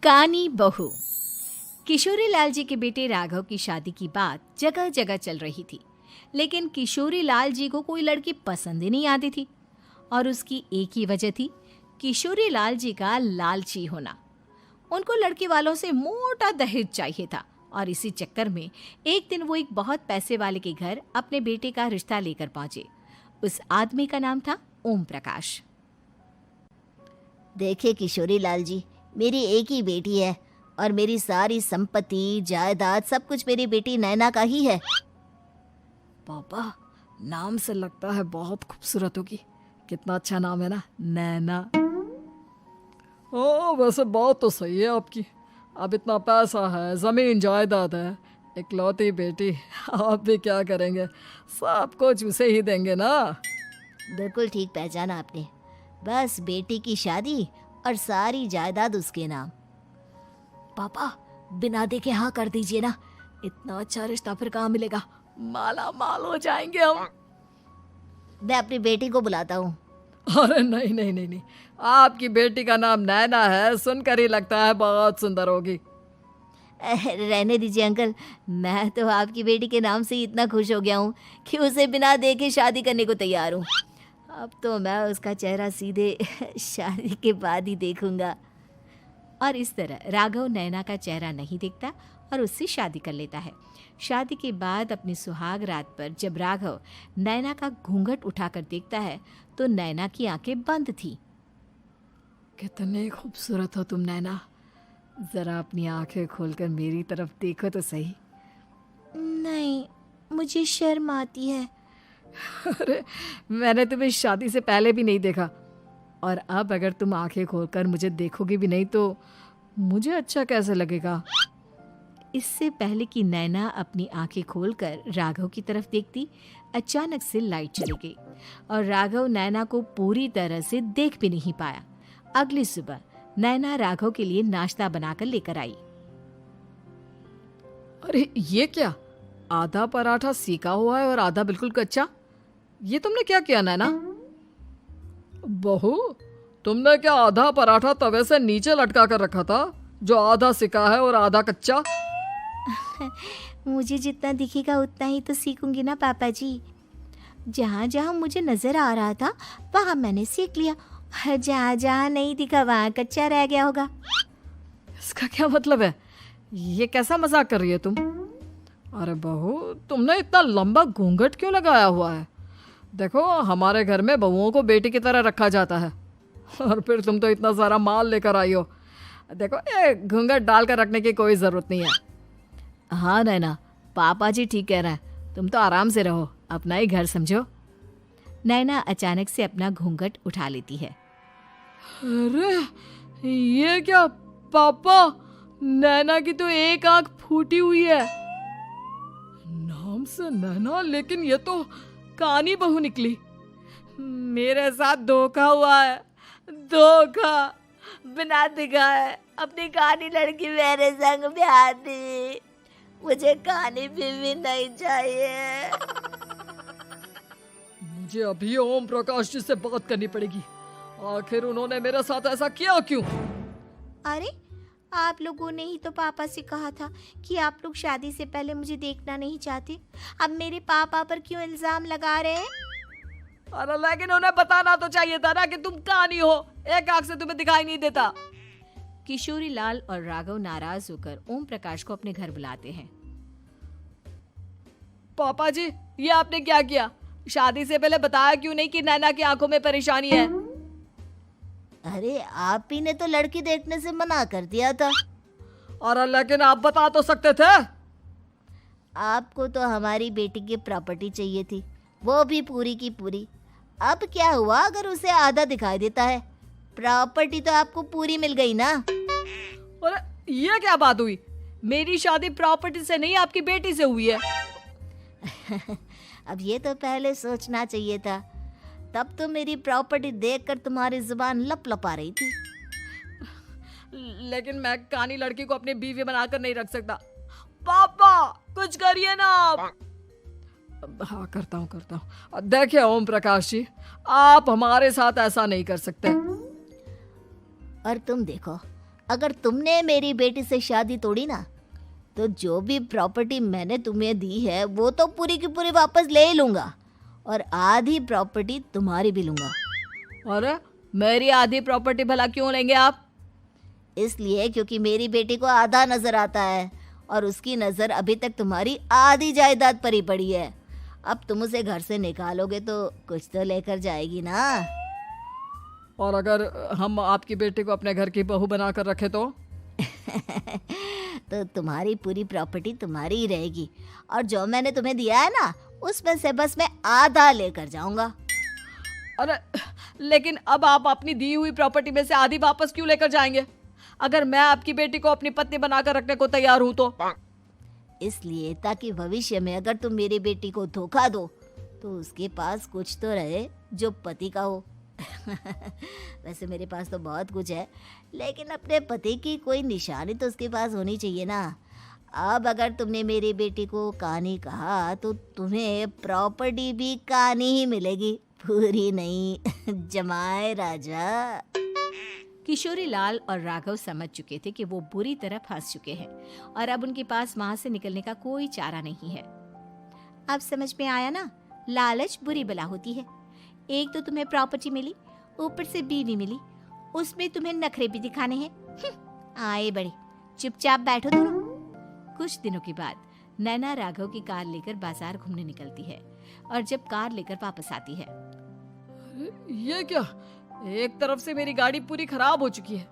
कानी बहू। किशोरी लाल जी के बेटे राघव की शादी की बात जगह जगह चल रही थी, लेकिन किशोरी लाल जी को कोई लड़की पसंद ही नहीं आती थी। और उसकी एक ही वजह थी, किशोरी लाल जी का लालची होना। उनको लड़के वालों से मोटा दहेज चाहिए था और इसी चक्कर में एक दिन वो एक बहुत पैसे वाले के घर अपने बेटे का रिश्ता लेकर पहुंचे। उस आदमी का नाम था ओम प्रकाश। देखे किशोरी लाल जी, मेरी एक ही बेटी है और मेरी सारी संपत्ति जायदाद सब कुछ मेरी बेटी नैना का ही है। पापा, नाम से लगता है बहुत खूबसूरत होगी। कितना अच्छा नाम है ना, नैना। ओ, वैसे बात तो सही है आपकी। अब इतना पैसा है, जमीन जायदाद है, इकलौती बेटी, आप भी क्या करेंगे? सब कुछ उसे ही देंगे ना। बिल्कुल ठीक पहचाना आपने। बस बेटी की शादी और सारी जायदाद उसके नाम। पापा, बिना देखे हाँ कर दीजिए ना। इतना अच्छा रिश्ता फिर कहाँ मिलेगा? माला माल हो जाएंगे हम। मैं अपनी बेटी को बुलाता हूँ। अरे नहीं नहीं नहीं नहीं, आपकी बेटी का नाम नैना है, सुनकर ही लगता है बहुत सुंदर होगी। रहने दीजिए अंकल, मैं तो आपकी बेटी के नाम से ही इतना खुश हो गया हूँ कि उसे बिना देखे शादी करने को तैयार हूँ। अब तो मैं उसका चेहरा सीधे शादी के बाद ही देखूंगा। और इस तरह राघव नैना का चेहरा नहीं देखता और उससे शादी कर लेता है। शादी के बाद अपनी सुहाग रात पर जब राघव नैना का घूंघट उठाकर देखता है तो नैना की आंखें बंद थी। कितनी खूबसूरत हो तुम नैना, जरा अपनी आंखें खोलकर मेरी तरफ देखो तो सही। नहीं, मुझे शर्म आती है। अरे, मैंने तुम्हें शादी से पहले भी नहीं देखा, और अब अगर तुम आंखें खोलकर मुझे देखोगी भी नहीं तो मुझे अच्छा कैसे लगेगा? इससे पहले कि नैना अपनी आंखें खोलकर राघव की तरफ देखती, अचानक से लाइट चली गई और राघव नैना को पूरी तरह से देख भी नहीं पाया। अगली सुबह नैना राघव के लिए नाश्ता बनाकर लेकर आई। अरे ये क्या, आधा पराठा सेका हुआ है और आधा बिल्कुल कच्चा। ये तुमने क्या किया नैना? बहू, तुमने क्या आधा पराठा तवे से नीचे लटका कर रखा था, जो आधा सेका है और आधा कच्चा? मुझे जितना दिखेगा उतना ही तो सीखूंगी ना पापा जी। जहाँ जहाँ मुझे नजर आ रहा था वहाँ मैंने सीख लिया, जहाँ जहाँ नहीं दिखा वहाँ कच्चा रह गया होगा। इसका क्या मतलब है? ये कैसा मजाक कर रही है तुम? अरे बहू, तुमने इतना लंबा घूंघट क्यों लगाया हुआ है? देखो, हमारे घर में बहुओं को बेटी की तरह रखा जाता है, और फिर तुम तो इतना सारा माल लेकर आई हो। देखो, ये घूंघट डालकर रखने की कोई ज़रूरत नहीं है। हाँ नैना, पापा जी ठीक कह रहे हैं, तुम तो आराम से रहो, अपना ही घर समझो। नैना अचानक से अपना घूंघट उठा लेती है। अरे ये क्या पापा, नैना की तो एक आंख फूटी हुई है। नाम से नैना, लेकिन ये तो कानी बहू निकली। मेरे साथ धोखा हुआ है, धोखा। बिना दिखाए अपनी कानी लड़की मेरे संग ब्याह दी। मुझे कानी बीवी नहीं चाहिए। मुझे अभी ओम प्रकाश जी से बात करनी पड़ेगी। आखिर उन्होंने मेरे साथ ऐसा किया क्यों? अरे, आप लोगों ने ही तो पापा से कहा था कि आप लोग शादी से पहले मुझे देखना नहीं चाहते। अब मेरे पापा पर क्यों इल्जाम लगा रहे हैं? अरे लेकिन उन्हें बताना तो चाहिए था ना कि तुम कानी हो, एक आंख से तुम्हें दिखाई नहीं देता। किशोरी लाल और राघव नाराज होकर ओम प्रकाश को अपने घर बुलाते हैं। पापा जी, ये आपने क्या किया? शादी से पहले बताया क्यों नहीं कि नैना की आंखों में परेशानी है? अरे, आप ही ने तो लड़की देखने से मना कर दिया था। और लेकिन आप बता तो सकते थे। आपको तो हमारी बेटी की प्रॉपर्टी चाहिए थी, वो भी पूरी की पूरी। अब क्या हुआ अगर उसे आधा दिखाई देता है? प्रॉपर्टी तो आपको पूरी मिल गई ना। अरे ये क्या बात हुई? मेरी शादी प्रॉपर्टी से नहीं, आपकी बेटी से हुई है। अब ये तो पहले सोचना चाहिए था, तब तो मेरी प्रॉपर्टी देखकर तुम्हारी जुबान लप लप आ रही थी। लेकिन मैं कानी लड़की को अपनी बीवी बनाकर नहीं रख सकता। पापा, कुछ करिए ना आप। हाँ, करता हूँ। देखिए ओम प्रकाश जी, आप हमारे साथ ऐसा नहीं कर सकते। और तुम देखो, अगर तुमने मेरी बेटी से शादी तोड़ी ना, तो जो भी प्रॉपर्टी मैंने तुम्हें दी है वो तो पूरी की पूरी वापस ले ही लूँगा, और आधी प्रॉपर्टी तुम्हारी भी लूँगा। अरे मेरी आधी प्रॉपर्टी भला क्यों लेंगे आप? इसलिए क्योंकि मेरी बेटी को आधा नजर आता है और उसकी नज़र अभी तक तुम्हारी आधी जायदाद पर ही पड़ी है। अब तुम उसे घर से निकालोगे तो कुछ तो लेकर जाएगी ना। और अगर हम आपकी बेटी को अपने घर की बहू बना कर रखे तो? तो तुम्हारी पूरी प्रॉपर्टी तुम्हारी ही रहेगी, और जो मैंने तुम्हें दिया है ना, उसमें से बस मैं आधा लेकर जाऊंगा। अरे लेकिन अब आप अपनी दी हुई प्रॉपर्टी में से आधी वापस क्यों लेकर जाएंगे? अगर मैं आपकी बेटी को अपनी पत्नी बनाकर रखने को तैयार हूं तो? इसलिए ताकि भविष्य में अगर तुम मेरी बेटी को धोखा दो तो उसके पास कुछ तो रहे जो पति का हो। वैसे मेरे पास तो बहुत कुछ है, लेकिन अपने पति की कोई निशानी तो उसके पास होनी चाहिए ना। अब अगर तुमने मेरी बेटी को कहानी कहा तो तुम्हें प्रॉपर्टी भी कहानी ही मिलेगी, पूरी नहीं। जमाए राजा। किशोरी लाल और राघव समझ चुके थे कि वो बुरी तरह फंस चुके हैं और अब उनके पास वहां से निकलने का कोई चारा नहीं है। अब समझ में आया ना, लालच बुरी बला होती है। एक तो तुम्हें प्रॉपर्टी मिली, ऊपर से बीवी मिली, उसमें तुम्हें नखरे भी दिखाने हैं। आए बड़े, चुपचाप बैठो दोनों। कुछ दिनों के बाद नैना राघव की कार लेकर बाजार घूमने निकलती है और जब कार लेकर वापस आती है, ये क्या? एक तरफ से मेरी गाड़ी पूरी खराब हो चुकी है।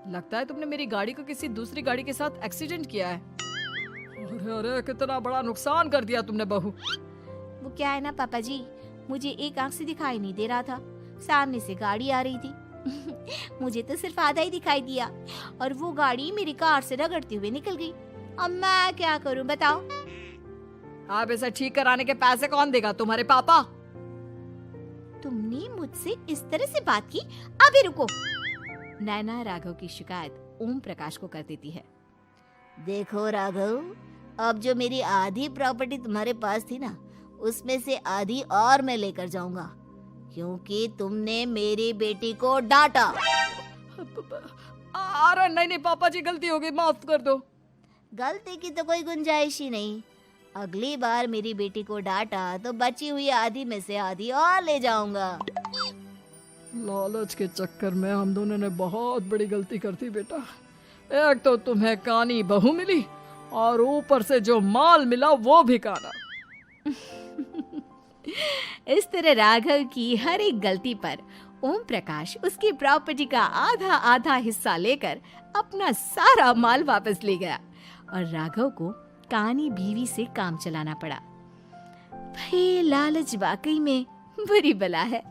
लगता है तुमने मेरी गाड़ी को किसी दूसरी गाड़ी के साथ एक्सीडेंट किया है। अरे अरे कितना बड़ा नुकसान कर दिया तुमने बहू। वो क्या है ना पापा जी, मुझे एक आंख से दिखाई नहीं दे रहा था, सामने से गाड़ी आ रही थी। मुझे तो सिर्फ आधा ही दिखाई दिया और वो गाड़ी मेरी कार से रगड़ते हुए निकल गई। अब मैं क्या करूं बताओ? आप इसे ठीक कराने के पैसे कौन देगा? तुम्हारे पापा? तुमने मुझसे इस तरह से बात की? अभी रुको। नैना राघव की शिकायत ओम प्रकाश को कर देती है। देखो राघव, अब जो मेरी आधी प्रॉपर्टी तुम्हारे पास थी ना, उसमें से आधी और मैं लेकर जाऊंगा, क्योंकि तुमने मेरी बेटी को डांटा। अरे नहीं नहीं पापा जी, गलती हो गई, माफ कर दो। गलती की तो कोई गुंजाइश ही नहीं। अगली बार मेरी बेटी को डांटा तो बची हुई आधी में से आधी और ले जाऊंगा। लालच के चक्कर में हम दोनों ने बहुत बड़ी गलती कर दी बेटा। एक तो तुम्हें कानी बहू मिली और ऊपर से जो माल मिला वो भी काना। इस तरह राघव की हर एक गलती पर ओम प्रकाश उसकी प्रॉपर्टी का आधा आधा हिस्सा लेकर अपना सारा माल वापस ले गया और राघव को कानी बीवी से काम चलाना पड़ा। भाई लालच वाकई में बुरी बला है।